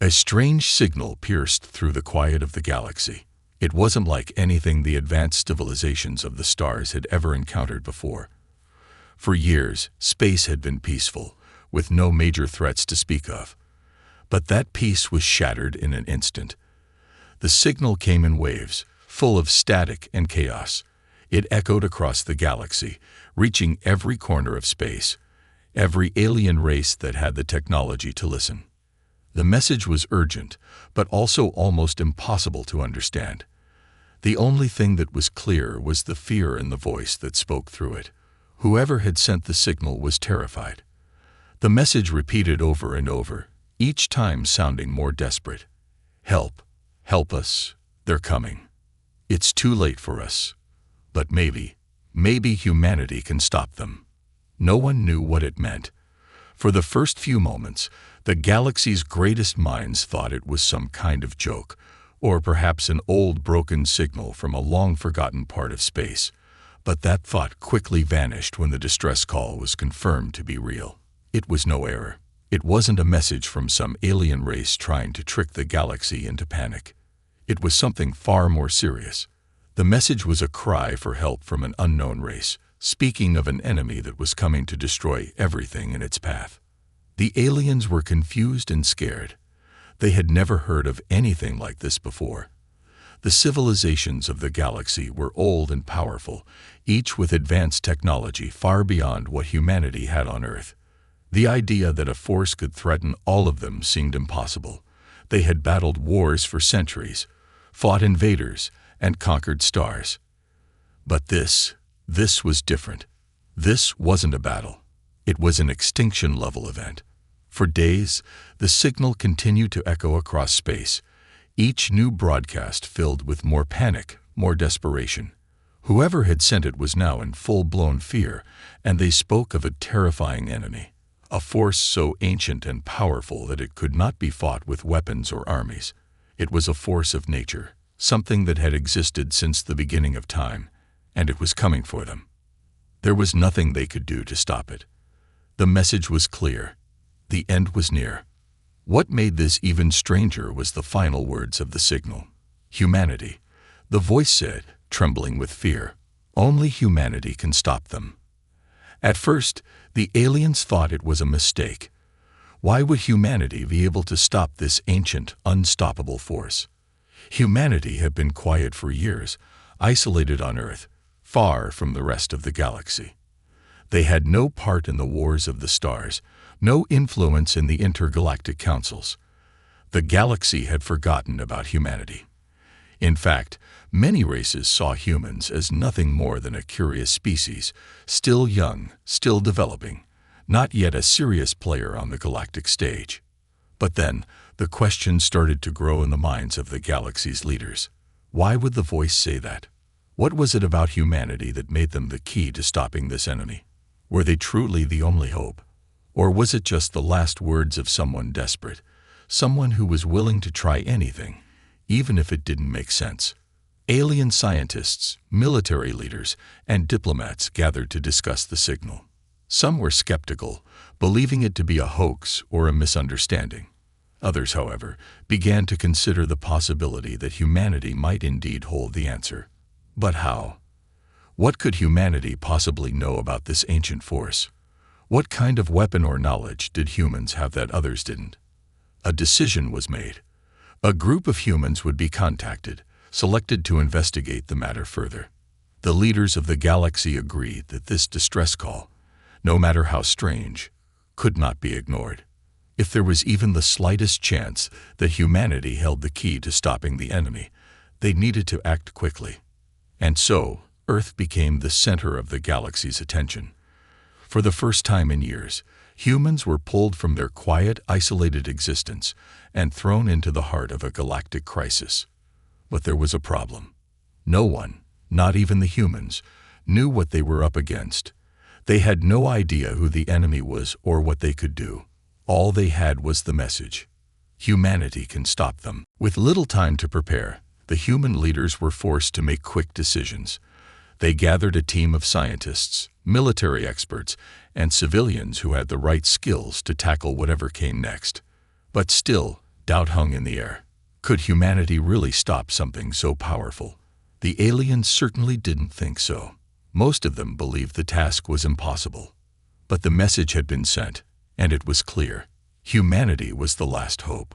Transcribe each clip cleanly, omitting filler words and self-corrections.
A strange signal pierced through the quiet of the galaxy. It wasn't like anything the advanced civilizations of the stars had ever encountered before. For years, space had been peaceful, with no major threats to speak of. But that peace was shattered in an instant. The signal came in waves, full of static and chaos. It echoed across the galaxy, reaching every corner of space, every alien race that had the technology to listen. The message was urgent, but also almost impossible to understand. The only thing that was clear was the fear in the voice that spoke through it. Whoever had sent the signal was terrified. The message repeated over and over, each time sounding more desperate. Help, help us, they're coming. It's too late for us. But maybe humanity can stop them. No one knew what it meant. For the first few moments, the galaxy's greatest minds thought it was some kind of joke, or perhaps an old broken signal from a long-forgotten part of space. But that thought quickly vanished when the distress call was confirmed to be real. It was no error. It wasn't a message from some alien race trying to trick the galaxy into panic. It was something far more serious. The message was a cry for help from an unknown race, speaking of an enemy that was coming to destroy everything in its path. The aliens were confused and scared. They had never heard of anything like this before. The civilizations of the galaxy were old and powerful, each with advanced technology far beyond what humanity had on Earth. The idea that a force could threaten all of them seemed impossible. They had battled wars for centuries, fought invaders, and conquered stars. But this was different. This wasn't a battle. It was an extinction-level event. For days, the signal continued to echo across space, each new broadcast filled with more panic, more desperation. Whoever had sent it was now in full-blown fear, and they spoke of a terrifying enemy, a force so ancient and powerful that it could not be fought with weapons or armies. It was a force of nature, something that had existed since the beginning of time, and it was coming for them. There was nothing they could do to stop it. The message was clear. The end was near. What made this even stranger was the final words of the signal. Humanity. The voice said, trembling with fear. Only humanity can stop them. At first, the aliens thought it was a mistake. Why would humanity be able to stop this ancient, unstoppable force? Humanity had been quiet for years, isolated on Earth, far from the rest of the galaxy. They had no part in the wars of the stars, no influence in the intergalactic councils. The galaxy had forgotten about humanity. In fact, many races saw humans as nothing more than a curious species, still young, still developing, not yet a serious player on the galactic stage. But then, the question started to grow in the minds of the galaxy's leaders. Why would the voice say that? What was it about humanity that made them the key to stopping this enemy? Were they truly the only hope? Or was it just the last words of someone desperate, someone who was willing to try anything, even if it didn't make sense? Alien scientists, military leaders, and diplomats gathered to discuss the signal. Some were skeptical, believing it to be a hoax or a misunderstanding. Others, however, began to consider the possibility that humanity might indeed hold the answer. But how? What could humanity possibly know about this ancient force? What kind of weapon or knowledge did humans have that others didn't? A decision was made. A group of humans would be contacted, selected to investigate the matter further. The leaders of the galaxy agreed that this distress call, no matter how strange, could not be ignored. If there was even the slightest chance that humanity held the key to stopping the enemy, they needed to act quickly. And so, Earth became the center of the galaxy's attention. For the first time in years, humans were pulled from their quiet, isolated existence and thrown into the heart of a galactic crisis. But there was a problem. No one, not even the humans, knew what they were up against. They had no idea who the enemy was or what they could do. All they had was the message. Humanity can stop them. With little time to prepare, the human leaders were forced to make quick decisions. They gathered a team of scientists, military experts, and civilians who had the right skills to tackle whatever came next. But still, Doubt hung in the air. Could humanity really stop something so powerful? The aliens certainly didn't think so. Most of them believed the task was impossible. But the message had been sent, and it was clear. Humanity was the last hope.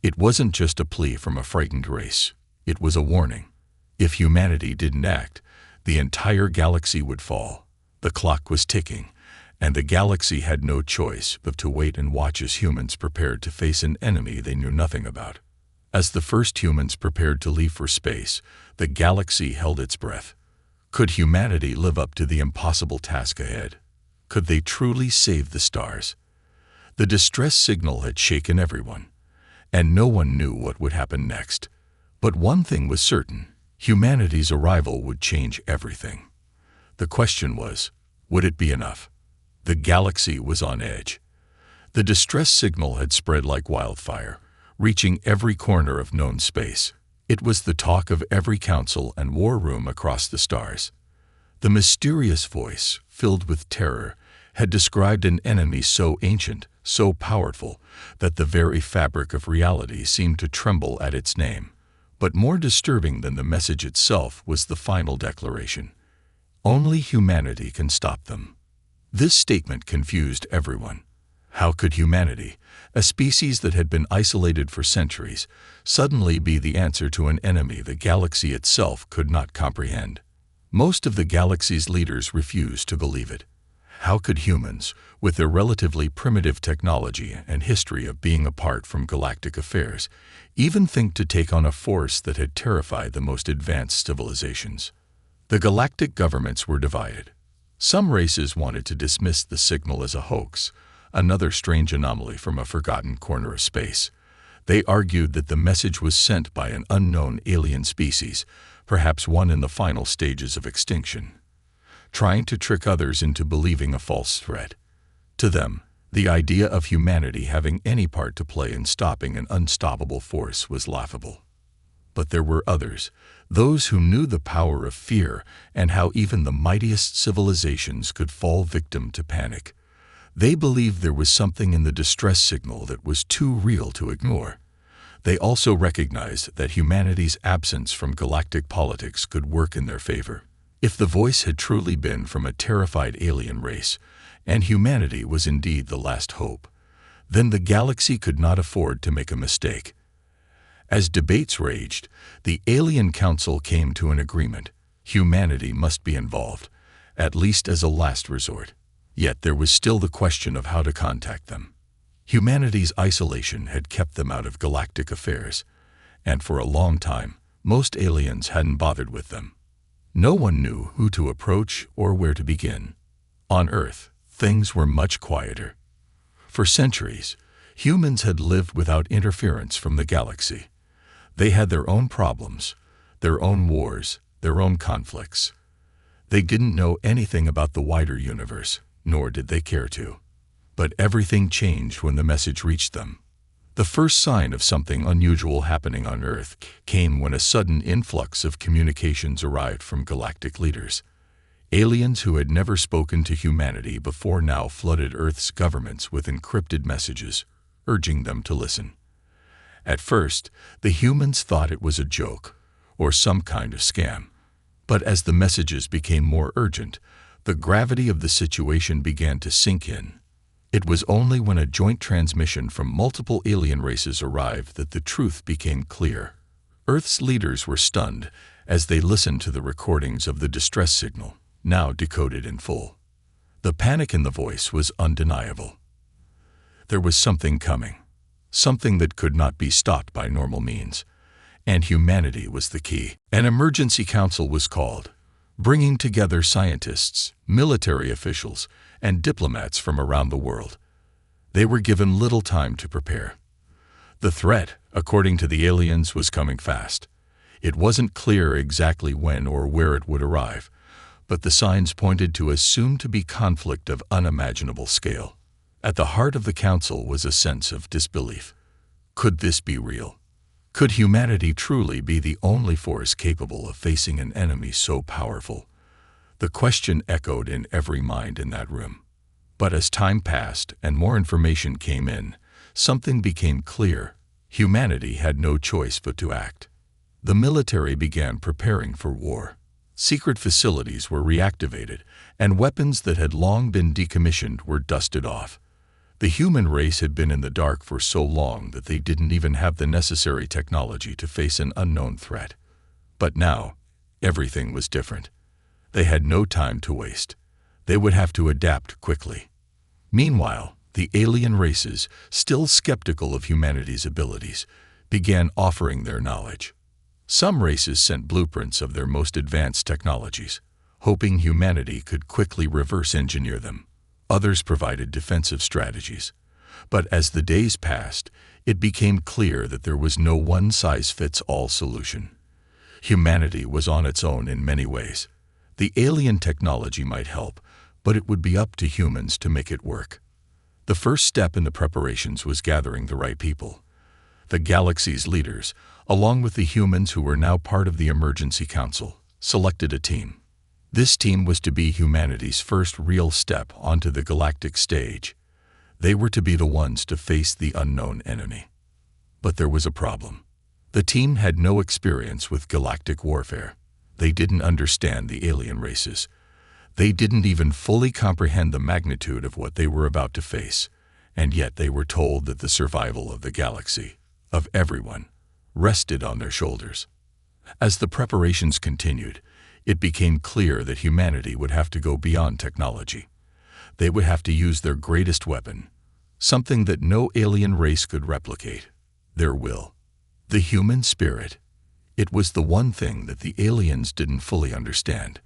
It wasn't just a plea from a frightened race. It was a warning. If humanity didn't act, the entire galaxy would fall. The clock was ticking, and the galaxy had no choice but to wait and watch as humans prepared to face an enemy they knew nothing about. As the first humans prepared to leave for space, the galaxy held its breath. Could humanity live up to the impossible task ahead? Could they truly save the stars? The distress signal had shaken everyone, and no one knew what would happen next. But one thing was certain: humanity's arrival would change everything. The question was, would it be enough? The galaxy was on edge. The distress signal had spread like wildfire, reaching every corner of known space. It was the talk of every council and war room across the stars. The mysterious voice, filled with terror, had described an enemy so ancient, so powerful, that the very fabric of reality seemed to tremble at its name. But more disturbing than the message itself was the final declaration: only humanity can stop them. This statement confused everyone. How could humanity, a species that had been isolated for centuries, suddenly be the answer to an enemy the galaxy itself could not comprehend? Most of the galaxy's leaders refused to believe it. How could humans, with their relatively primitive technology and history of being apart from galactic affairs, even think to take on a force that had terrified the most advanced civilizations? The galactic governments were divided. Some races wanted to dismiss the signal as a hoax, another strange anomaly from a forgotten corner of space. They argued that the message was sent by an unknown alien species, perhaps one in the final stages of extinction, trying to trick others into believing a false threat. To them, the idea of humanity having any part to play in stopping an unstoppable force was laughable. But there were others, those who knew the power of fear and how even the mightiest civilizations could fall victim to panic. They believed there was something in the distress signal that was too real to ignore. They also recognized that humanity's absence from galactic politics could work in their favor. If the voice had truly been from a terrified alien race, and humanity was indeed the last hope, then the galaxy could not afford to make a mistake. As debates raged, the Alien Council came to an agreement: humanity must be involved, at least as a last resort. Yet there was still the question of how to contact them. Humanity's isolation had kept them out of galactic affairs, and for a long time, most aliens hadn't bothered with them. No one knew who to approach or where to begin. On Earth, things were much quieter. For centuries, humans had lived without interference from the galaxy. They had their own problems, their own wars, their own conflicts. They didn't know anything about the wider universe, nor did they care to. But everything changed when the message reached them. The first sign of something unusual happening on Earth came when a sudden influx of communications arrived from galactic leaders. Aliens who had never spoken to humanity before now flooded Earth's governments with encrypted messages, urging them to listen. At first, the humans thought it was a joke, or some kind of scam. But as the messages became more urgent, the gravity of the situation began to sink in. It was only when a joint transmission from multiple alien races arrived that the truth became clear. Earth's leaders were stunned as they listened to the recordings of the distress signal, now decoded in full. The panic in the voice was undeniable. There was something coming, something that could not be stopped by normal means, and humanity was the key. An emergency council was called, bringing together scientists, military officials, and diplomats from around the world. They were given little time to prepare. The threat, according to the aliens, was coming fast. It wasn't clear exactly when or where it would arrive, but the signs pointed to a soon-to-be conflict of unimaginable scale. At the heart of the council was a sense of disbelief. Could this be real? Could humanity truly be the only force capable of facing an enemy so powerful? The question echoed in every mind in that room. But as time passed and more information came in, something became clear. Humanity had no choice but to act. The military began preparing for war. Secret facilities were reactivated, and weapons that had long been decommissioned were dusted off. The human race had been in the dark for so long that they didn't even have the necessary technology to face an unknown threat. But now, everything was different. They had no time to waste. They would have to adapt quickly. Meanwhile, the alien races, still skeptical of humanity's abilities, began offering their knowledge. Some races sent blueprints of their most advanced technologies, hoping humanity could quickly reverse engineer them. Others provided defensive strategies. But as the days passed, it became clear that there was no one-size-fits-all solution. Humanity was on its own in many ways. The alien technology might help, but it would be up to humans to make it work. The first step in the preparations was gathering the right people. The galaxy's leaders, along with the humans who were now part of the Emergency Council, selected a team. This team was to be humanity's first real step onto the galactic stage. They were to be the ones to face the unknown enemy. But there was a problem. The team had no experience with galactic warfare. They didn't understand the alien races. They didn't even fully comprehend the magnitude of what they were about to face, and yet they were told that the survival of the galaxy, of everyone, rested on their shoulders. As the preparations continued, it became clear that humanity would have to go beyond technology. They would have to use their greatest weapon, something that no alien race could replicate: their will. The human spirit. It was the one thing that the aliens didn't fully understand.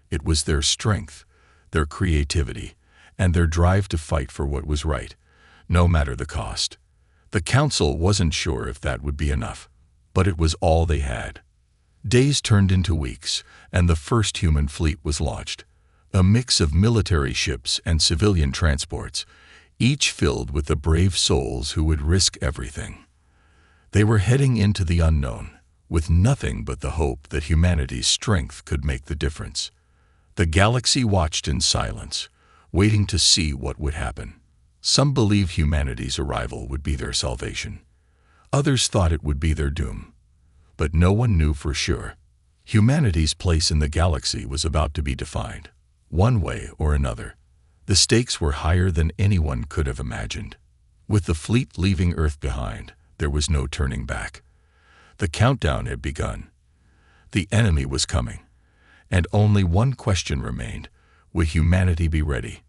It was their strength, their creativity, and their drive to fight for what was right, no matter the cost. The Council wasn't sure if that would be enough, but it was all they had. Days turned into weeks, and the first human fleet was launched. A mix of military ships and civilian transports, each filled with the brave souls who would risk everything. They were heading into the unknown, with nothing but the hope that humanity's strength could make the difference. The galaxy watched in silence, waiting to see what would happen. Some believed humanity's arrival would be their salvation. Others thought it would be their doom. But no one knew for sure. Humanity's place in the galaxy was about to be defined, one way or another. The stakes were higher than anyone could have imagined. With the fleet leaving Earth behind, there was no turning back. The countdown had begun. The enemy was coming. And only one question remained: would humanity be ready?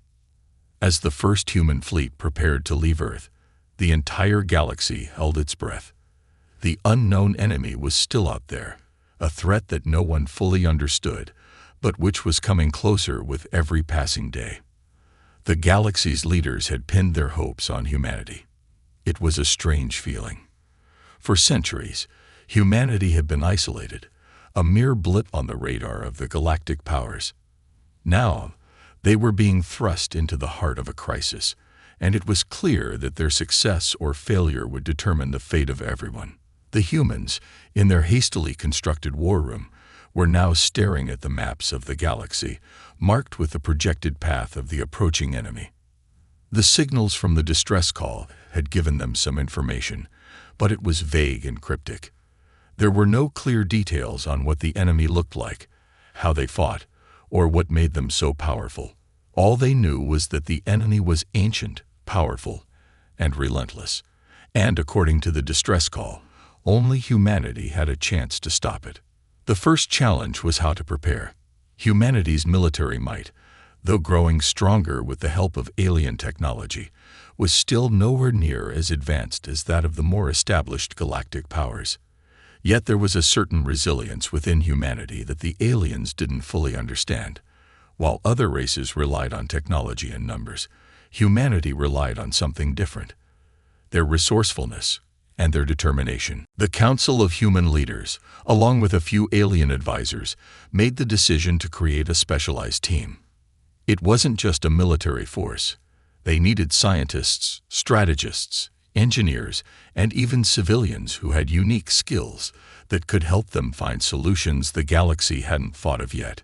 As the first human fleet prepared to leave Earth, the entire galaxy held its breath. The unknown enemy was still out there, a threat that no one fully understood, but which was coming closer with every passing day. The galaxy's leaders had pinned their hopes on humanity. It was a strange feeling. For centuries, humanity had been isolated, a mere blip on the radar of the galactic powers. Now, they were being thrust into the heart of a crisis, and it was clear that their success or failure would determine the fate of everyone. The humans, in their hastily constructed war room, were now staring at the maps of the galaxy, marked with the projected path of the approaching enemy. The signals from the distress call had given them some information, but it was vague and cryptic. There were no clear details on what the enemy looked like, how they fought, or what made them so powerful. All they knew was that the enemy was ancient, powerful, and relentless, and according to the distress call, only humanity had a chance to stop it. The first challenge was how to prepare. Humanity's military might, though growing stronger with the help of alien technology, was still nowhere near as advanced as that of the more established galactic powers. Yet there was a certain resilience within humanity that the aliens didn't fully understand. While other races relied on technology and numbers, humanity relied on something different: their resourcefulness and their determination. The Council of Human Leaders, along with a few alien advisors, made the decision to create a specialized team. It wasn't just a military force. They needed scientists, strategists, engineers, and even civilians who had unique skills that could help them find solutions the galaxy hadn't thought of yet.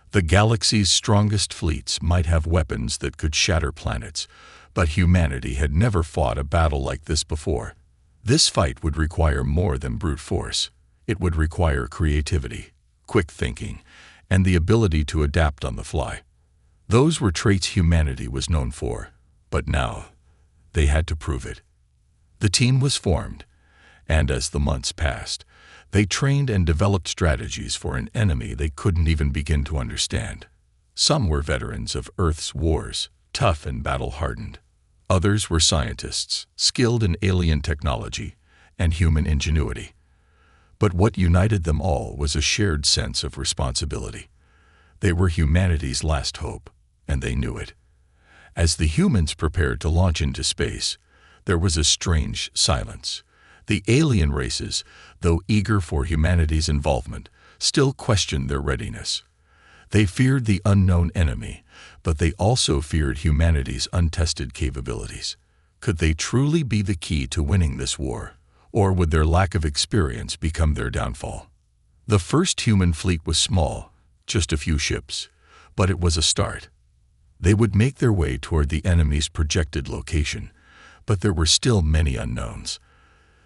The galaxy's strongest fleets might have weapons that could shatter planets, but humanity had never fought a battle like this before. This fight would require more than brute force. It would require creativity, quick thinking, and the ability to adapt on the fly. Those were traits humanity was known for, but now they had to prove it. The team was formed, and as the months passed, they trained and developed strategies for an enemy they couldn't even begin to understand. Some were veterans of Earth's wars, tough and battle-hardened. Others were scientists, skilled in alien technology and human ingenuity. But what united them all was a shared sense of responsibility. They were humanity's last hope, and they knew it. As the humans prepared to launch into space, there was a strange silence. The alien races, though eager for humanity's involvement, still questioned their readiness. They feared the unknown enemy, but they also feared humanity's untested capabilities. Could they truly be the key to winning this war, or would their lack of experience become their downfall? The first human fleet was small, just a few ships, but it was a start. They would make their way toward the enemy's projected location, but there were still many unknowns.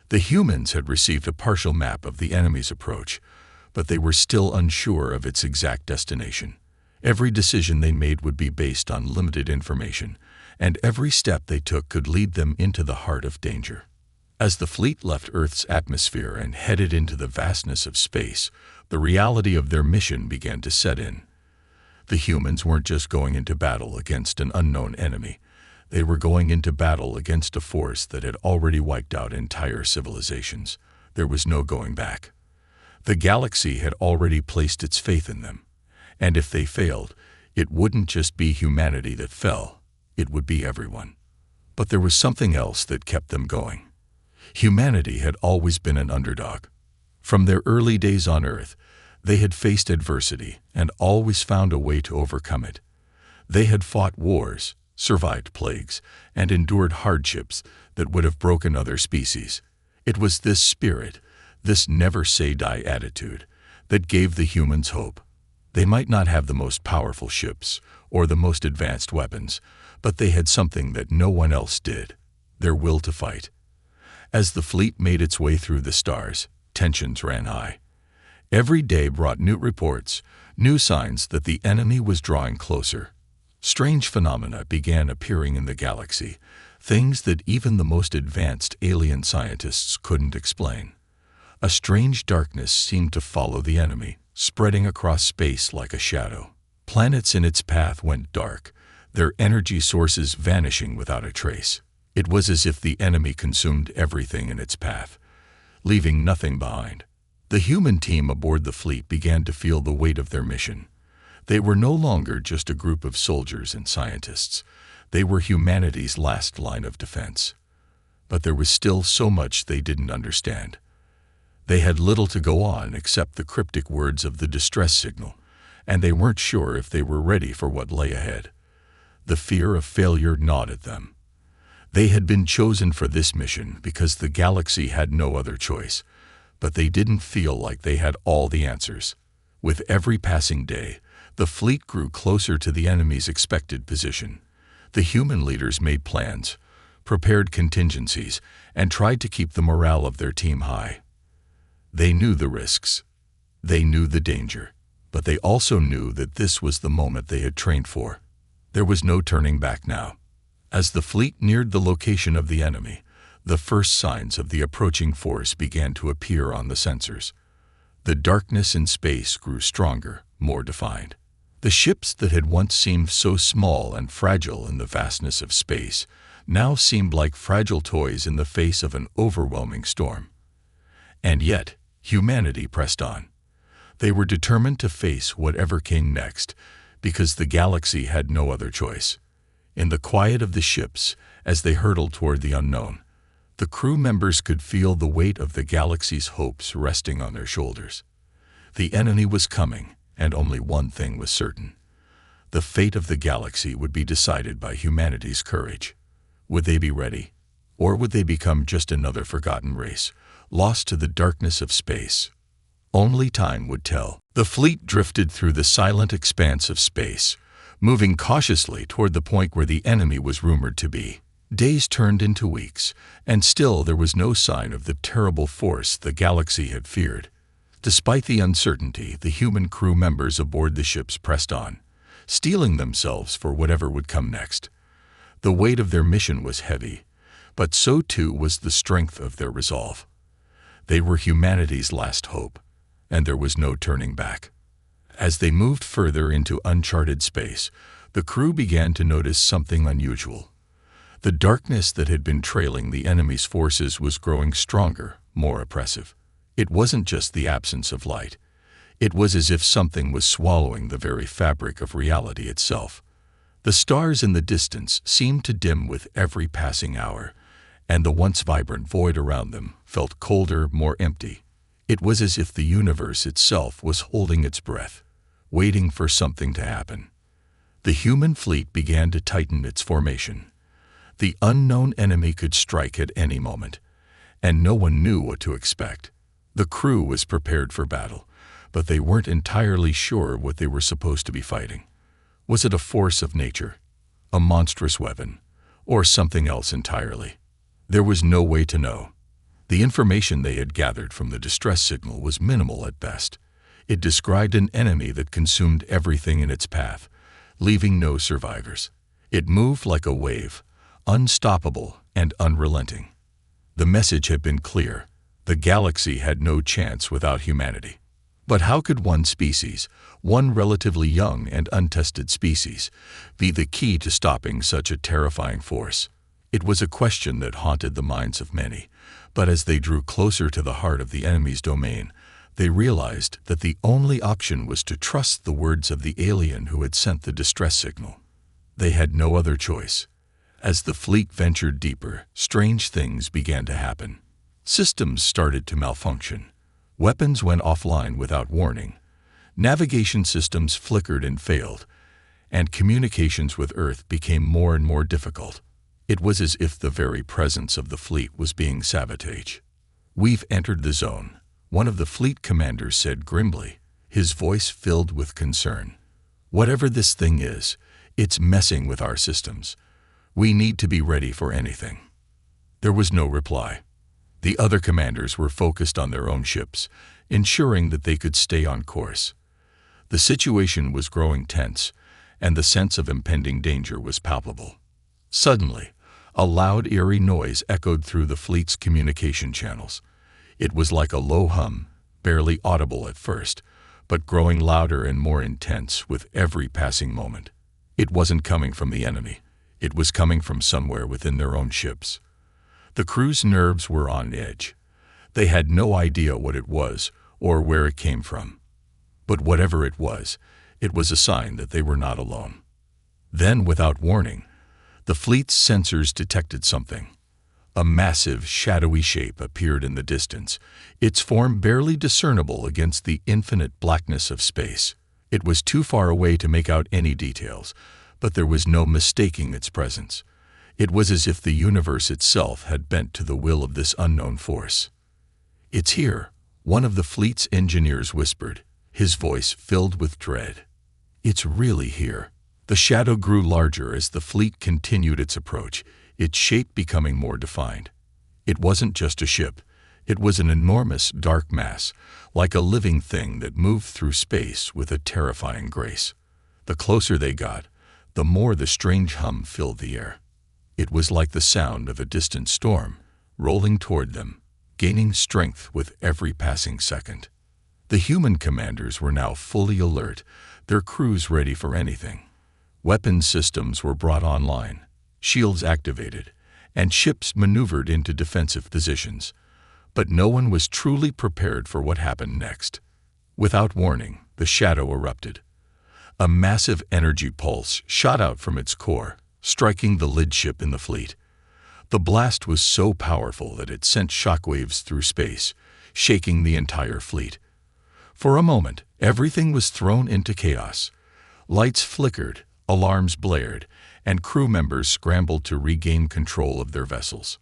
The humans had received a partial map of the enemy's approach, but they were still unsure of its exact destination. Every decision they made would be based on limited information, and every step they took could lead them into the heart of danger. As the fleet left Earth's atmosphere and headed into the vastness of space, the reality of their mission began to set in. The humans weren't just going into battle against an unknown enemy. They were going into battle against a force that had already wiped out entire civilizations. There was no going back. The galaxy had already placed its faith in them, and if they failed, it wouldn't just be humanity that fell, it would be everyone. But there was something else that kept them going. Humanity had always been an underdog. From their early days on Earth, they had faced adversity and always found a way to overcome it. They had fought wars, survived plagues, and endured hardships that would have broken other species. It was this spirit, this never-say-die attitude, that gave the humans hope. They might not have the most powerful ships or the most advanced weapons, but they had something that no one else did: their will to fight. As the fleet made its way through the stars, tensions ran high. Every day brought new reports, new signs that the enemy was drawing closer. Strange phenomena began appearing in the galaxy, things that even the most advanced alien scientists couldn't explain. A strange darkness seemed to follow the enemy, spreading across space like a shadow. Planets in its path went dark, their energy sources vanishing without a trace. It was as if the enemy consumed everything in its path, leaving nothing behind. The human team aboard the fleet began to feel the weight of their mission. They were no longer just a group of soldiers and scientists. They were humanity's last line of defense. But there was still so much they didn't understand. They had little to go on except the cryptic words of the distress signal, and they weren't sure if they were ready for what lay ahead. The fear of failure gnawed at them. They had been chosen for this mission because the galaxy had no other choice, but they didn't feel like they had all the answers. With every passing day, the fleet grew closer to the enemy's expected position. The human leaders made plans, prepared contingencies, and tried to keep the morale of their team high. They knew the risks. They knew the danger. But they also knew that this was the moment they had trained for. There was no turning back now. As the fleet neared the location of the enemy, the first signs of the approaching force began to appear on the sensors. The darkness in space grew stronger, more defined. The ships that had once seemed so small and fragile in the vastness of space now seemed like fragile toys in the face of an overwhelming storm. And yet, humanity pressed on. They were determined to face whatever came next, because the galaxy had no other choice. In the quiet of the ships, as they hurtled toward the unknown, the crew members could feel the weight of the galaxy's hopes resting on their shoulders. The enemy was coming, and only one thing was certain. The fate of the galaxy would be decided by humanity's courage. Would they be ready? Or would they become just another forgotten race, lost to the darkness of space? Only time would tell. The fleet drifted through the silent expanse of space, moving cautiously toward the point where the enemy was rumored to be. Days turned into weeks, and still there was no sign of the terrible force the galaxy had feared. Despite the uncertainty, the human crew members aboard the ships pressed on, steeling themselves for whatever would come next. The weight of their mission was heavy, but so too was the strength of their resolve. They were humanity's last hope, and there was no turning back. As they moved further into uncharted space, the crew began to notice something unusual. The darkness that had been trailing the enemy's forces was growing stronger, more oppressive. It wasn't just the absence of light. It was as if something was swallowing the very fabric of reality itself. The stars in the distance seemed to dim with every passing hour, and the once vibrant void around them felt colder, more empty. It was as if the universe itself was holding its breath, waiting for something to happen. The human fleet began to tighten its formation. The unknown enemy could strike at any moment, and no one knew what to expect. The crew was prepared for battle, but they weren't entirely sure what they were supposed to be fighting. Was it a force of nature, a monstrous weapon, or something else entirely? There was no way to know. The information they had gathered from the distress signal was minimal at best. It described an enemy that consumed everything in its path, leaving no survivors. It moved like a wave, unstoppable and unrelenting. The message had been clear. The galaxy had no chance without humanity. But how could one species, one relatively young and untested species, be the key to stopping such a terrifying force? It was a question that haunted the minds of many, but as they drew closer to the heart of the enemy's domain, they realized that the only option was to trust the words of the alien who had sent the distress signal. They had no other choice. As the fleet ventured deeper, strange things began to happen. Systems started to malfunction. Weapons went offline without warning. Navigation systems flickered and failed, and communications with Earth became more and more difficult. It was as if the very presence of the fleet was being sabotaged. "We've entered the zone," one of the fleet commanders said grimly, his voice filled with concern. "Whatever this thing is, it's messing with our systems. We need to be ready for anything." There was no reply. The other commanders were focused on their own ships, ensuring that they could stay on course. The situation was growing tense, and the sense of impending danger was palpable. Suddenly, a loud, eerie noise echoed through the fleet's communication channels. It was like a low hum, barely audible at first, but growing louder and more intense with every passing moment. It wasn't coming from the enemy. It was coming from somewhere within their own ships. The crew's nerves were on edge. They had no idea what it was or where it came from. But whatever it was a sign that they were not alone. Then, without warning, the fleet's sensors detected something. A massive, shadowy shape appeared in the distance, its form barely discernible against the infinite blackness of space. It was too far away to make out any details, but there was no mistaking its presence. It was as if the universe itself had bent to the will of this unknown force. "It's here," one of the fleet's engineers whispered, his voice filled with dread. "It's really here." The shadow grew larger as the fleet continued its approach, its shape becoming more defined. It wasn't just a ship. It was an enormous dark mass, like a living thing that moved through space with a terrifying grace. The closer they got, the more the strange hum filled the air. It was like the sound of a distant storm, rolling toward them, gaining strength with every passing second. The human commanders were now fully alert, their crews ready for anything. Weapons systems were brought online, shields activated, and ships maneuvered into defensive positions. But no one was truly prepared for what happened next. Without warning, the shadow erupted. A massive energy pulse shot out from its core, striking the lead ship in the fleet. The blast was so powerful that it sent shockwaves through space, shaking the entire fleet. For a moment, everything was thrown into chaos. Lights flickered, alarms blared, and crew members scrambled to regain control of their vessels.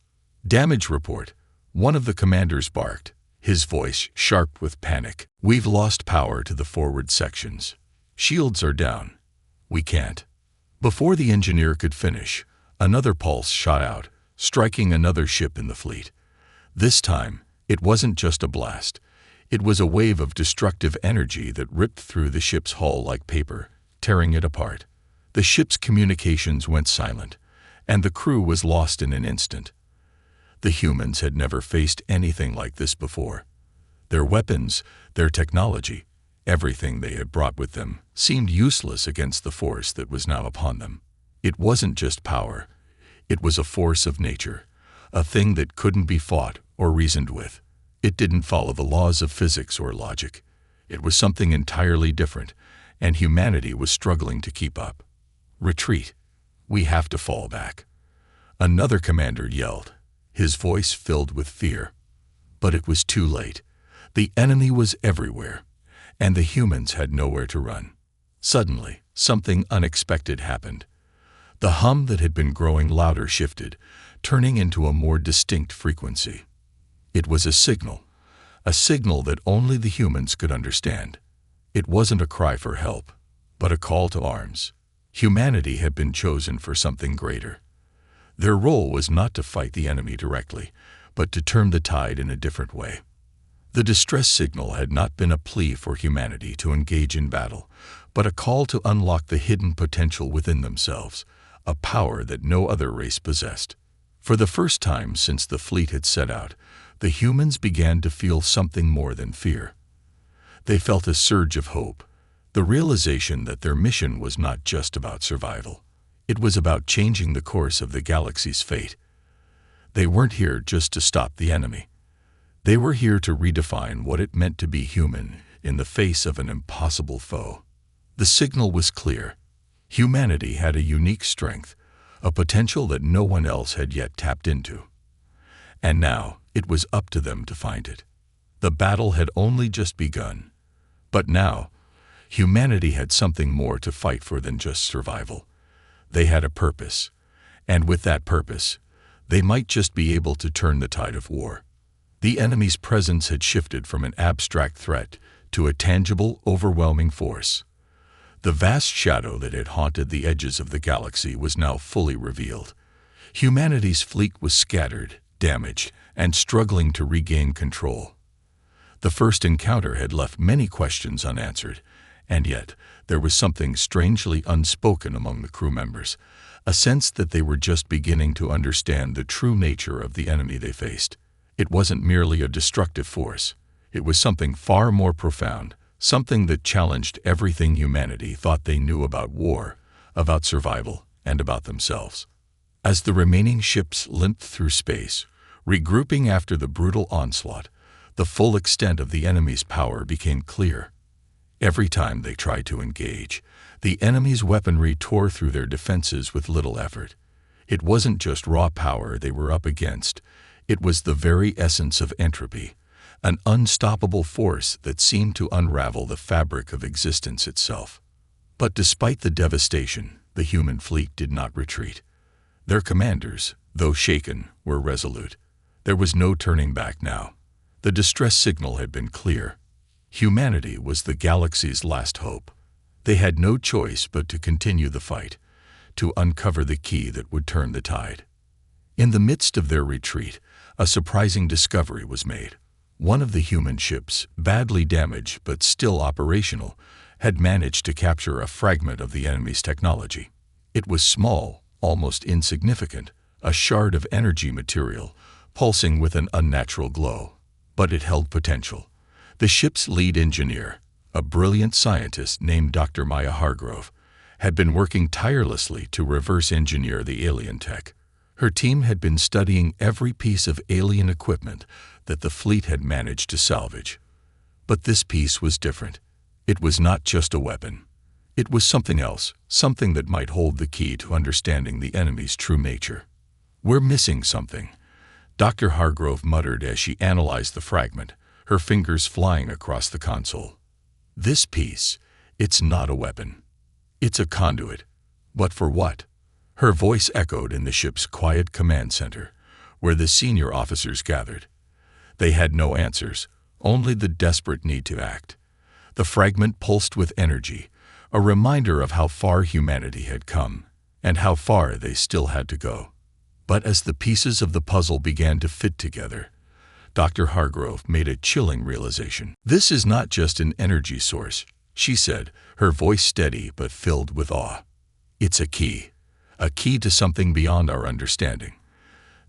"Damage report," one of the commanders barked, his voice sharp with panic. "We've lost power to the forward sections. Shields are down. We can't." Before the engineer could finish, Another pulse shot out, striking another ship in the fleet. This time, it wasn't just a blast. It was a wave of destructive energy that ripped through the ship's hull like paper, tearing it apart. The ship's communications went silent, and the crew was lost in an instant. The humans had never faced anything like this before. Their weapons, their technology, everything they had brought with them, seemed useless against the force that was now upon them. It wasn't just power. It was a force of nature, a thing that couldn't be fought or reasoned with. It didn't follow the laws of physics or logic. It was something entirely different, and humanity was struggling to keep up. "Retreat. We have to fall back," another commander yelled, his voice filled with fear. But it was too late. The enemy was everywhere, and the humans had nowhere to run. Suddenly, something unexpected happened. The hum that had been growing louder shifted, turning into a more distinct frequency. It was a signal that only the humans could understand. It wasn't a cry for help, but a call to arms. Humanity had been chosen for something greater. Their role was not to fight the enemy directly, but to turn the tide in a different way. The distress signal had not been a plea for humanity to engage in battle, but a call to unlock the hidden potential within themselves, a power that no other race possessed. For the first time since the fleet had set out, the humans began to feel something more than fear. They felt a surge of hope, the realization that their mission was not just about survival. It was about changing the course of the galaxy's fate. They weren't here just to stop the enemy. They were here to redefine what it meant to be human in the face of an impossible foe. The signal was clear. Humanity had a unique strength, a potential that no one else had yet tapped into. And now, it was up to them to find it. The battle had only just begun. But now, humanity had something more to fight for than just survival. They had a purpose, and with that purpose, they might just be able to turn the tide of war. The enemy's presence had shifted from an abstract threat to a tangible, overwhelming force. The vast shadow that had haunted the edges of the galaxy was now fully revealed. Humanity's fleet was scattered, damaged, and struggling to regain control. The first encounter had left many questions unanswered, and yet there was something strangely unspoken among the crew members, a sense that they were just beginning to understand the true nature of the enemy they faced. It wasn't merely a destructive force. It was something far more profound, something that challenged everything humanity thought they knew about war, about survival, and about themselves. As the remaining ships limped through space, regrouping after the brutal onslaught, the full extent of the enemy's power became clear. Every time they tried to engage, the enemy's weaponry tore through their defenses with little effort. It wasn't just raw power they were up against. It was the very essence of entropy, an unstoppable force that seemed to unravel the fabric of existence itself. But despite the devastation, the human fleet did not retreat. Their commanders, though shaken, were resolute. There was no turning back now. The distress signal had been clear. Humanity was the galaxy's last hope. They had no choice but to continue the fight, to uncover the key that would turn the tide. In the midst of their retreat, a surprising discovery was made. One of the human ships, badly damaged but still operational, had managed to capture a fragment of the enemy's technology. It was small, almost insignificant, a shard of energy material, pulsing with an unnatural glow. But it held potential. The ship's lead engineer, a brilliant scientist named Dr. Maya Hargrove, had been working tirelessly to reverse engineer the alien tech. Her team had been studying every piece of alien equipment that the fleet had managed to salvage. But this piece was different. It was not just a weapon. It was something else, something that might hold the key to understanding the enemy's true nature. "We're missing something," Dr. Hargrove muttered as she analyzed the fragment, her fingers flying across the console. "This piece, it's not a weapon. It's a conduit. But for what?" Her voice echoed in the ship's quiet command center, where the senior officers gathered. They had no answers, only the desperate need to act. The fragment pulsed with energy, a reminder of how far humanity had come, and how far they still had to go. But as the pieces of the puzzle began to fit together, Dr. Hargrove made a chilling realization. "This is not just an energy source," she said, her voice steady but filled with awe. "It's a key to something beyond our understanding.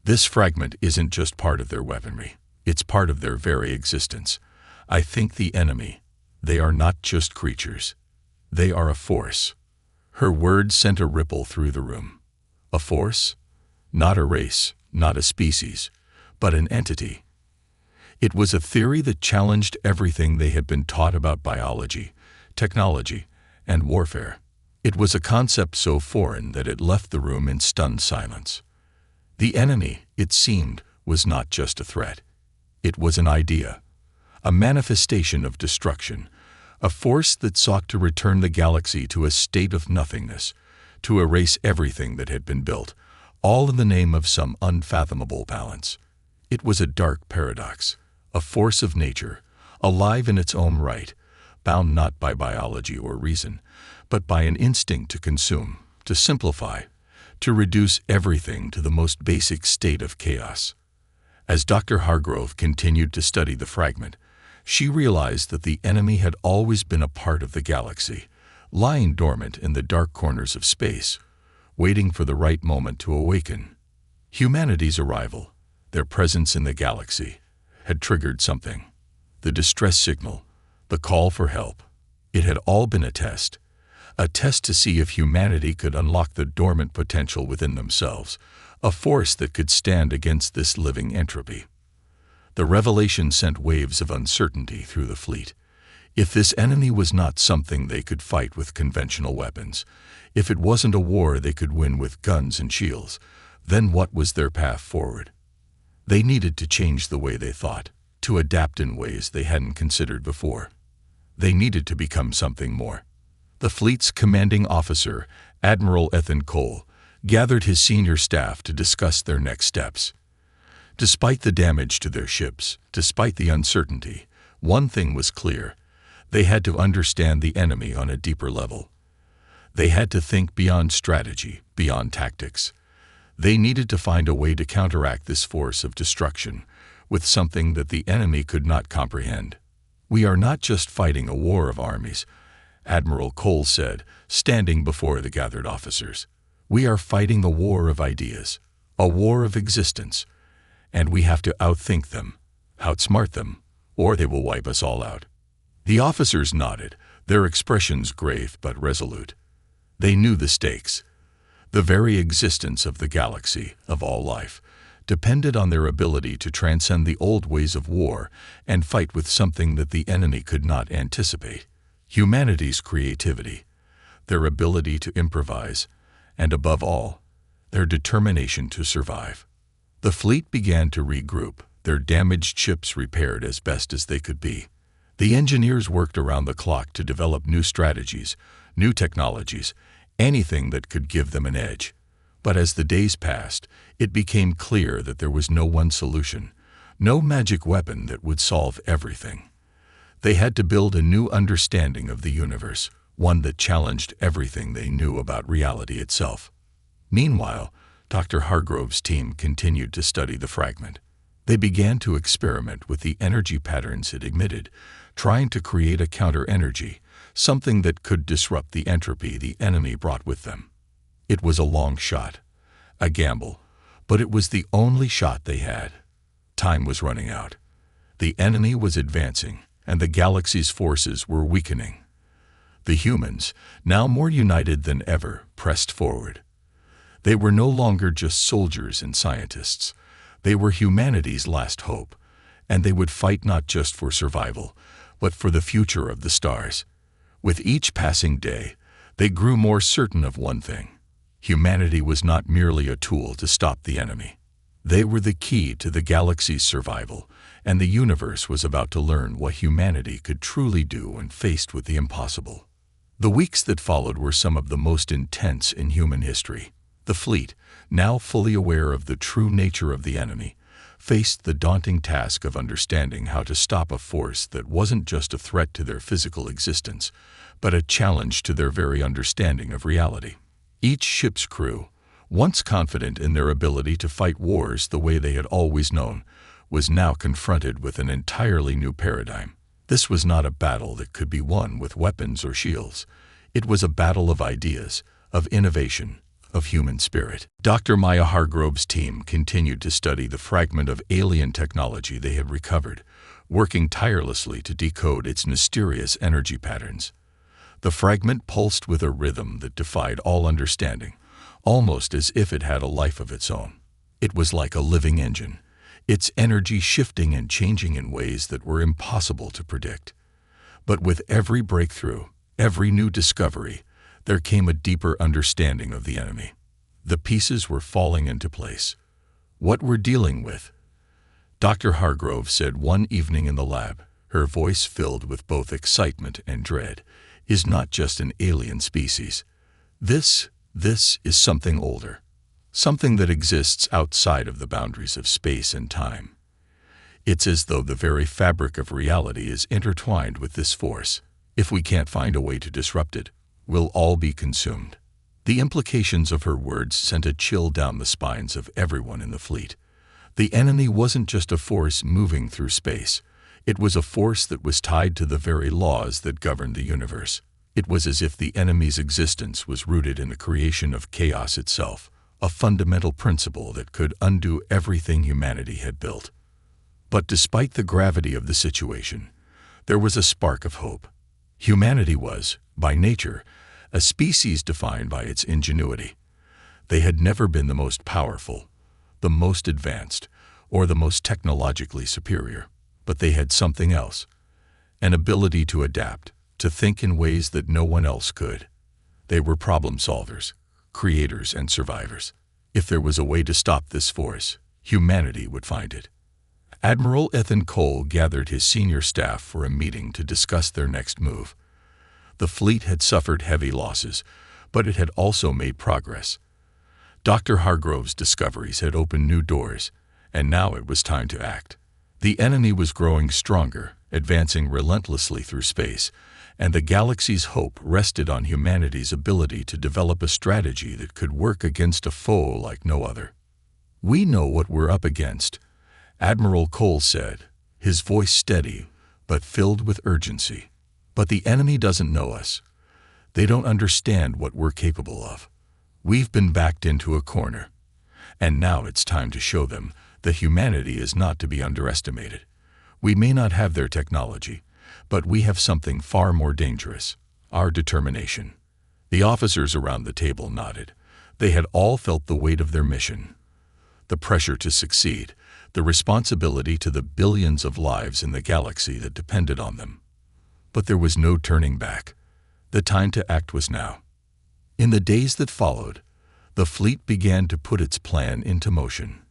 This fragment isn't just part of their weaponry, it's part of their very existence. I think the enemy, they are not just creatures. They are a force." Her words sent a ripple through the room. A force? Not a race, not a species, but an entity. It was a theory that challenged everything they had been taught about biology, technology, and warfare. It was a concept so foreign that it left the room in stunned silence. The enemy, it seemed, was not just a threat. It was an idea, a manifestation of destruction, a force that sought to return the galaxy to a state of nothingness, to erase everything that had been built, all in the name of some unfathomable balance. It was a dark paradox, a force of nature, alive in its own right, bound not by biology or reason, but by an instinct to consume, to simplify, to reduce everything to the most basic state of chaos. As Dr. Hargrove continued to study the fragment, she realized that the enemy had always been a part of the galaxy, lying dormant in the dark corners of space, waiting for the right moment to awaken. Humanity's arrival, their presence in the galaxy, had triggered something. The distress signal, the call for help. It had all been a test to see if humanity could unlock the dormant potential within themselves, a force that could stand against this living entropy. The revelation sent waves of uncertainty through the fleet. If this enemy was not something they could fight with conventional weapons, if it wasn't a war they could win with guns and shields, then what was their path forward? They needed to change the way they thought, to adapt in ways they hadn't considered before. They needed to become something more. The fleet's commanding officer, Admiral Ethan Cole, gathered his senior staff to discuss their next steps. Despite the damage to their ships, despite the uncertainty, one thing was clear. They had to understand the enemy on a deeper level. They had to think beyond strategy, beyond tactics. They needed to find a way to counteract this force of destruction with something that the enemy could not comprehend. "We are not just fighting a war of armies," Admiral Cole said, standing before the gathered officers. "We are fighting the war of ideas, a war of existence, and we have to outthink them, outsmart them, or they will wipe us all out." The officers nodded, their expressions grave but resolute. They knew the stakes. The very existence of the galaxy, of all life, depended on their ability to transcend the old ways of war and fight with something that the enemy could not anticipate. Humanity's creativity, their ability to improvise, and above all, their determination to survive. The fleet began to regroup, their damaged ships repaired as best as they could be. The engineers worked around the clock to develop new strategies, new technologies, anything that could give them an edge. But as the days passed, it became clear that there was no one solution, no magic weapon that would solve everything. They had to build a new understanding of the universe, one that challenged everything they knew about reality itself. Meanwhile, Dr. Hargrove's team continued to study the fragment. They began to experiment with the energy patterns it emitted, trying to create a counter-energy, something that could disrupt the entropy the enemy brought with them. It was a long shot, a gamble, but it was the only shot they had. Time was running out. The enemy was advancing, and the galaxy's forces were weakening. The humans, now more united than ever, pressed forward. They were no longer just soldiers and scientists. They were humanity's last hope, and they would fight not just for survival, but for the future of the stars. With each passing day, they grew more certain of one thing. Humanity was not merely a tool to stop the enemy. They were the key to the galaxy's survival, and the universe was about to learn what humanity could truly do when faced with the impossible. The weeks that followed were some of the most intense in human history. The fleet, now fully aware of the true nature of the enemy, faced the daunting task of understanding how to stop a force that wasn't just a threat to their physical existence, but a challenge to their very understanding of reality. Each ship's crew, once confident in their ability to fight wars the way they had always known, was now confronted with an entirely new paradigm. This was not a battle that could be won with weapons or shields. It was a battle of ideas, of innovation, of human spirit. Dr. Maya Hargrove's team continued to study the fragment of alien technology they had recovered, working tirelessly to decode its mysterious energy patterns. The fragment pulsed with a rhythm that defied all understanding, almost as if it had a life of its own. It was like a living engine, its energy shifting and changing in ways that were impossible to predict. But with every breakthrough, every new discovery, there came a deeper understanding of the enemy. The pieces were falling into place. What we're dealing with, Dr. Hargrove said one evening in the lab, her voice filled with both excitement and dread, is not just an alien species. This is something older, something that exists outside of the boundaries of space and time. It's as though the very fabric of reality is intertwined with this force. If we can't find a way to disrupt it, we'll all be consumed. The implications of her words sent a chill down the spines of everyone in the fleet. The enemy wasn't just a force moving through space. It was a force that was tied to the very laws that governed the universe. It was as if the enemy's existence was rooted in the creation of chaos itself, a fundamental principle that could undo everything humanity had built. But despite the gravity of the situation, there was a spark of hope. Humanity was, by nature, a species defined by its ingenuity. They had never been the most powerful, the most advanced, or the most technologically superior, but they had something else, an ability to adapt, to think in ways that no one else could. They were problem solvers, creators and survivors. If there was a way to stop this force, humanity would find it. Admiral Ethan Cole gathered his senior staff for a meeting to discuss their next move. The fleet had suffered heavy losses, but it had also made progress. Dr. Hargrove's discoveries had opened new doors, and now it was time to act. The enemy was growing stronger, advancing relentlessly through space, and the galaxy's hope rested on humanity's ability to develop a strategy that could work against a foe like no other. "We know what we're up against," Admiral Cole said, his voice steady but filled with urgency. "But the enemy doesn't know us. They don't understand what we're capable of. We've been backed into a corner, and now it's time to show them that humanity is not to be underestimated. We may not have their technology, but we have something far more dangerous: our determination." The officers around the table nodded. They had all felt the weight of their mission, the pressure to succeed, the responsibility to the billions of lives in the galaxy that depended on them. But there was no turning back. The time to act was now. In the days that followed, the fleet began to put its plan into motion.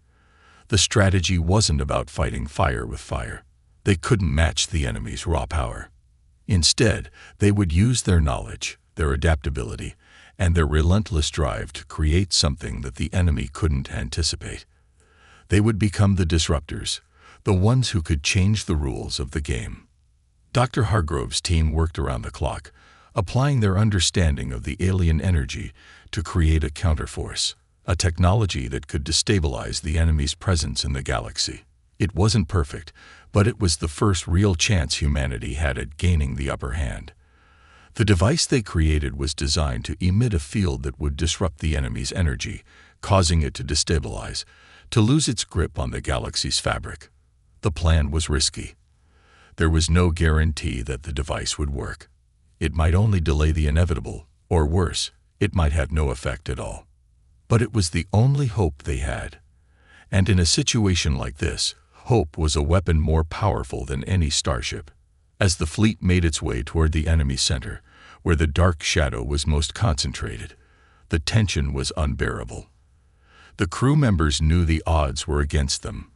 The strategy wasn't about fighting fire with fire. They couldn't match the enemy's raw power. Instead, they would use their knowledge, their adaptability, and their relentless drive to create something that the enemy couldn't anticipate. They would become the disruptors, the ones who could change the rules of the game. Dr. Hargrove's team worked around the clock, applying their understanding of the alien energy to create a counterforce, a technology that could destabilize the enemy's presence in the galaxy. It wasn't perfect, but it was the first real chance humanity had at gaining the upper hand. The device they created was designed to emit a field that would disrupt the enemy's energy, causing it to destabilize, to lose its grip on the galaxy's fabric. The plan was risky. There was no guarantee that the device would work. It might only delay the inevitable, or worse, it might have no effect at all. But it was the only hope they had. And in a situation like this, hope was a weapon more powerful than any starship. As the fleet made its way toward the enemy center, where the dark shadow was most concentrated, the tension was unbearable. The crew members knew the odds were against them,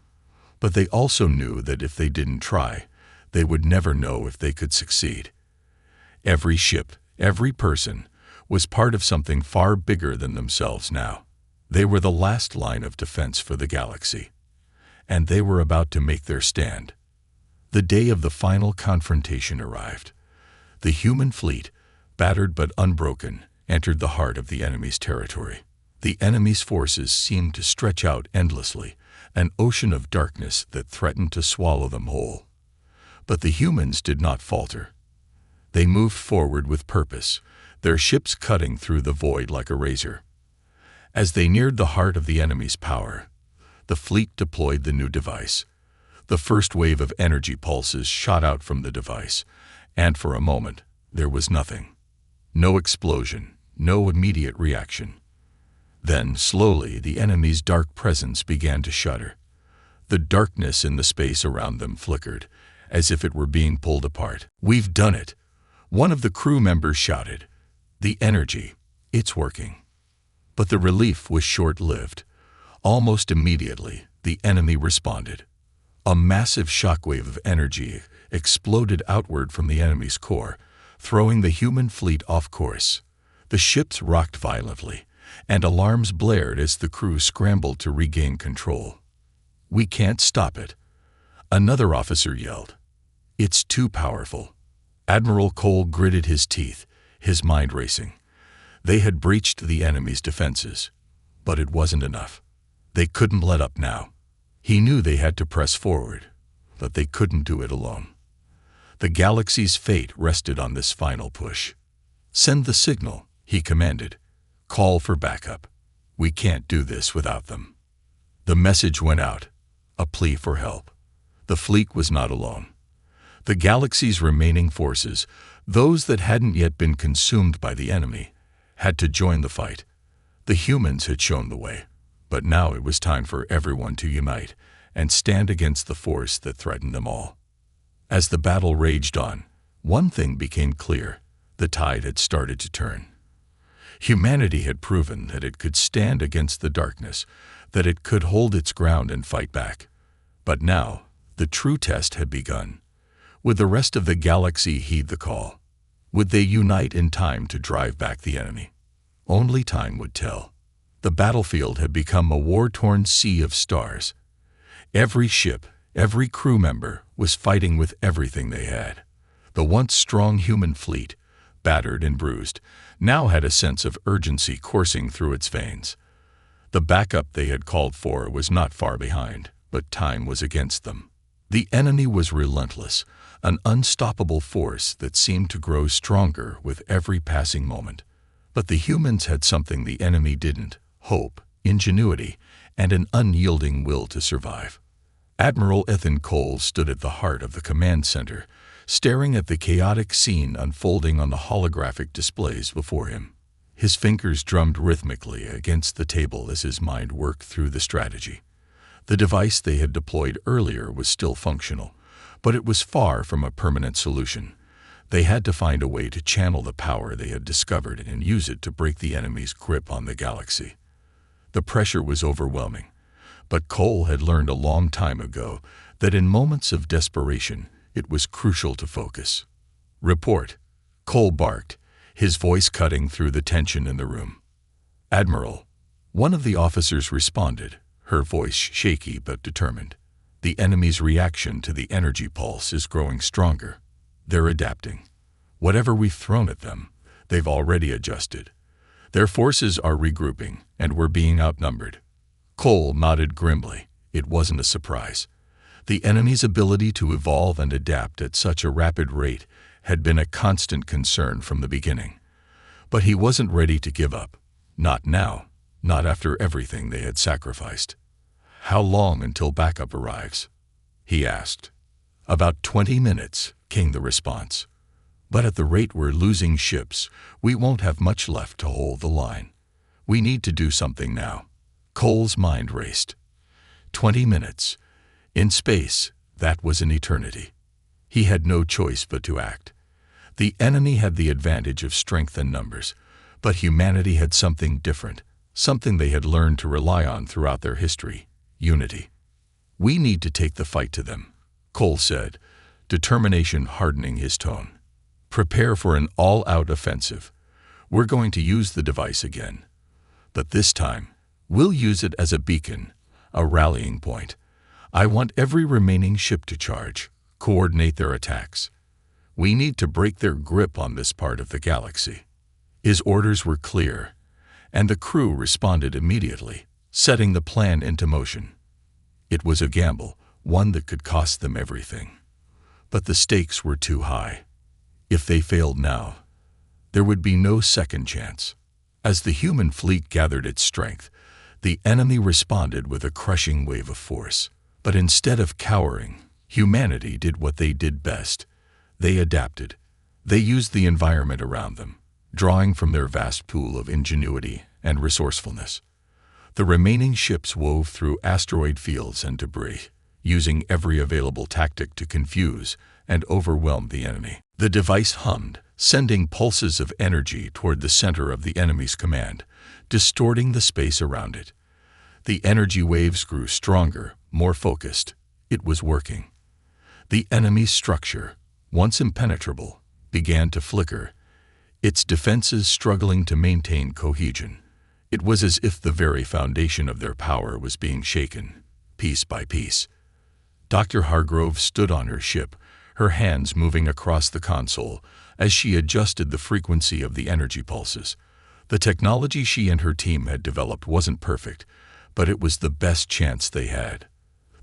but they also knew that if they didn't try, they would never know if they could succeed. Every ship, every person, was part of something far bigger than themselves now. They were the last line of defense for the galaxy, and they were about to make their stand. The day of the final confrontation arrived. The human fleet, battered but unbroken, entered the heart of the enemy's territory. The enemy's forces seemed to stretch out endlessly, an ocean of darkness that threatened to swallow them whole. But the humans did not falter. They moved forward with purpose, their ships cutting through the void like a razor. As they neared the heart of the enemy's power, the fleet deployed the new device. The first wave of energy pulses shot out from the device, and for a moment, there was nothing. No explosion, no immediate reaction. Then, slowly, the enemy's dark presence began to shudder. The darkness in the space around them flickered, as if it were being pulled apart. "We've done it!" One of the crew members shouted. "The energy, it's working." But the relief was short-lived. Almost immediately, the enemy responded. A massive shockwave of energy exploded outward from the enemy's core, throwing the human fleet off course. The ships rocked violently, and alarms blared as the crew scrambled to regain control. "We can't stop it," another officer yelled. "It's too powerful." Admiral Cole gritted his teeth, his mind racing. They had breached the enemy's defenses, but it wasn't enough. They couldn't let up now. He knew they had to press forward, but they couldn't do it alone. The galaxy's fate rested on this final push. "Send the signal," he commanded. "Call for backup. We can't do this without them." The message went out, a plea for help. The fleet was not alone. The galaxy's remaining forces, those that hadn't yet been consumed by the enemy, had to join the fight. The humans had shown the way, but now it was time for everyone to unite and stand against the force that threatened them all. As the battle raged on, one thing became clear: the tide had started to turn. Humanity had proven that it could stand against the darkness, that it could hold its ground and fight back. But now, the true test had begun. Would the rest of the galaxy heed the call? Would they unite in time to drive back the enemy? Only time would tell. The battlefield had become a war-torn sea of stars. Every ship, every crew member was fighting with everything they had. The once strong human fleet, battered and bruised, now had a sense of urgency coursing through its veins. The backup they had called for was not far behind, but time was against them. The enemy was relentless, an unstoppable force that seemed to grow stronger with every passing moment. But the humans had something the enemy didn't: hope, ingenuity, and an unyielding will to survive. Admiral Ethan Cole stood at the heart of the command center, staring at the chaotic scene unfolding on the holographic displays before him. His fingers drummed rhythmically against the table as his mind worked through the strategy. The device they had deployed earlier was still functional, but it was far from a permanent solution. They had to find a way to channel the power they had discovered and use it to break the enemy's grip on the galaxy. The pressure was overwhelming, but Cole had learned a long time ago that in moments of desperation, it was crucial to focus. "Report," Cole barked, his voice cutting through the tension in the room. "Admiral," one of the officers responded, her voice shaky but determined. "The enemy's reaction to the energy pulse is growing stronger. They're adapting. Whatever we've thrown at them, they've already adjusted. Their forces are regrouping, and we're being outnumbered." Cole nodded grimly. It wasn't a surprise. The enemy's ability to evolve and adapt at such a rapid rate had been a constant concern from the beginning. But he wasn't ready to give up. Not now, not after everything they had sacrificed. "How long until backup arrives?" he asked. "About 20 minutes, came the response. "But at the rate we're losing ships, we won't have much left to hold the line. We need to do something now." Cole's mind raced. 20 minutes. In space, that was an eternity. He had no choice but to act. The enemy had the advantage of strength and numbers, but humanity had something different, something they had learned to rely on throughout their history: unity. "We need to take the fight to them," Cole said, determination hardening his tone. "Prepare for an all-out offensive. We're going to use the device again. But this time, we'll use it as a beacon, a rallying point. I want every remaining ship to charge, coordinate their attacks. We need to break their grip on this part of the galaxy." His orders were clear, and the crew responded immediately, setting the plan into motion. It was a gamble, one that could cost them everything. But the stakes were too high. If they failed now, there would be no second chance. As the human fleet gathered its strength, the enemy responded with a crushing wave of force. But instead of cowering, humanity did what they did best. They adapted. They used the environment around them, drawing from their vast pool of ingenuity and resourcefulness. The remaining ships wove through asteroid fields and debris, using every available tactic to confuse and overwhelm the enemy. The device hummed, sending pulses of energy toward the center of the enemy's command, distorting the space around it. The energy waves grew stronger, more focused. It was working. The enemy's structure, once impenetrable, began to flicker, its defenses struggling to maintain cohesion. It was as if the very foundation of their power was being shaken, piece by piece. Dr. Hargrove stood on her ship, her hands moving across the console as she adjusted the frequency of the energy pulses. The technology she and her team had developed wasn't perfect, but it was the best chance they had.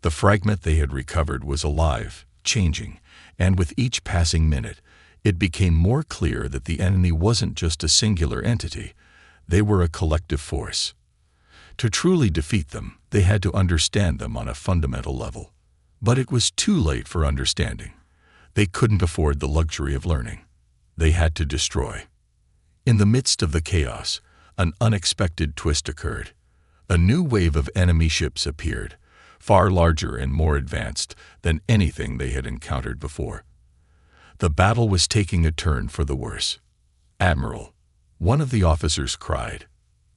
The fragment they had recovered was alive, changing, and with each passing minute, it became more clear that the enemy wasn't just a singular entity. They were a collective force. To truly defeat them, they had to understand them on a fundamental level. But it was too late for understanding. They couldn't afford the luxury of learning. They had to destroy. In the midst of the chaos, an unexpected twist occurred. A new wave of enemy ships appeared, far larger and more advanced than anything they had encountered before. The battle was taking a turn for the worse. "Admiral," one of the officers cried,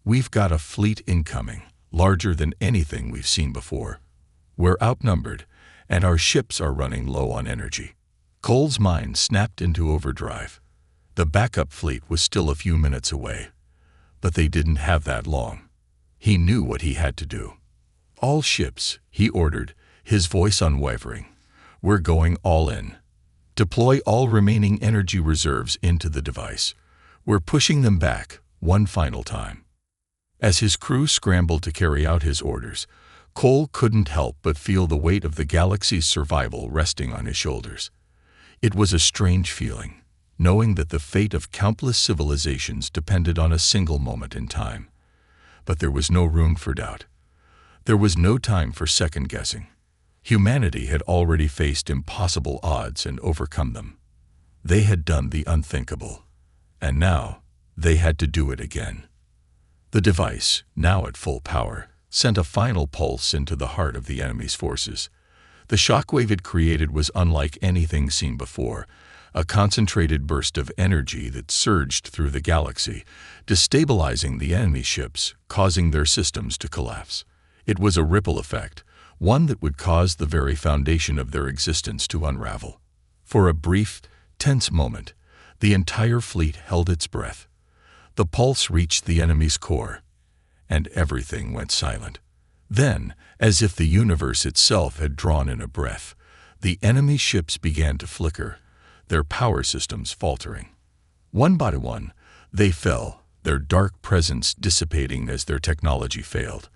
"we've got a fleet incoming, larger than anything we've seen before. We're outnumbered, and our ships are running low on energy." Cole's mind snapped into overdrive. The backup fleet was still a few minutes away, but they didn't have that long. He knew what he had to do. "All ships," he ordered, his voice unwavering. "We're going all in. Deploy all remaining energy reserves into the device. We're pushing them back one final time." As his crew scrambled to carry out his orders, Cole couldn't help but feel the weight of the galaxy's survival resting on his shoulders. It was a strange feeling, knowing that the fate of countless civilizations depended on a single moment in time. But there was no room for doubt. There was no time for second-guessing. Humanity had already faced impossible odds and overcome them. They had done the unthinkable, and now they had to do it again. The device, now at full power, sent a final pulse into the heart of the enemy's forces. The shockwave it created was unlike anything seen before, a concentrated burst of energy that surged through the galaxy, destabilizing the enemy ships, causing their systems to collapse. It was a ripple effect, one that would cause the very foundation of their existence to unravel. For a brief, tense moment, the entire fleet held its breath. The pulse reached the enemy's core, and everything went silent. Then, as if the universe itself had drawn in a breath, the enemy ships began to flicker, their power systems faltering. One by one, they fell, their dark presence dissipating as their technology failed.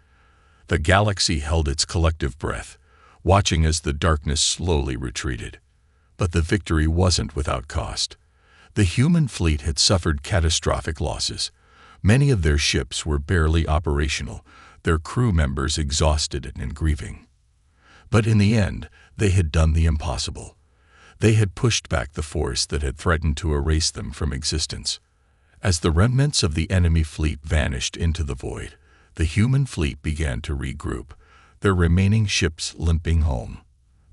The galaxy held its collective breath, watching as the darkness slowly retreated. But the victory wasn't without cost. The human fleet had suffered catastrophic losses. Many of their ships were barely operational, their crew members exhausted and grieving. But in the end, they had done the impossible. They had pushed back the force that had threatened to erase them from existence. As the remnants of the enemy fleet vanished into the void, the human fleet began to regroup, their remaining ships limping home.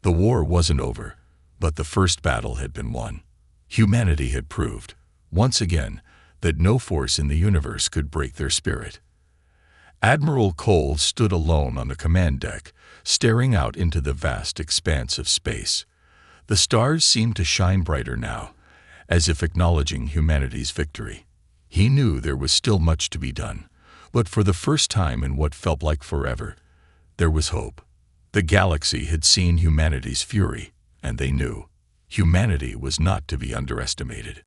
The war wasn't over, but the first battle had been won. Humanity had proved, once again, that no force in the universe could break their spirit. Admiral Cole stood alone on the command deck, staring out into the vast expanse of space. The stars seemed to shine brighter now, as if acknowledging humanity's victory. He knew there was still much to be done, but for the first time in what felt like forever, there was hope. The galaxy had seen humanity's fury, and they knew humanity was not to be underestimated.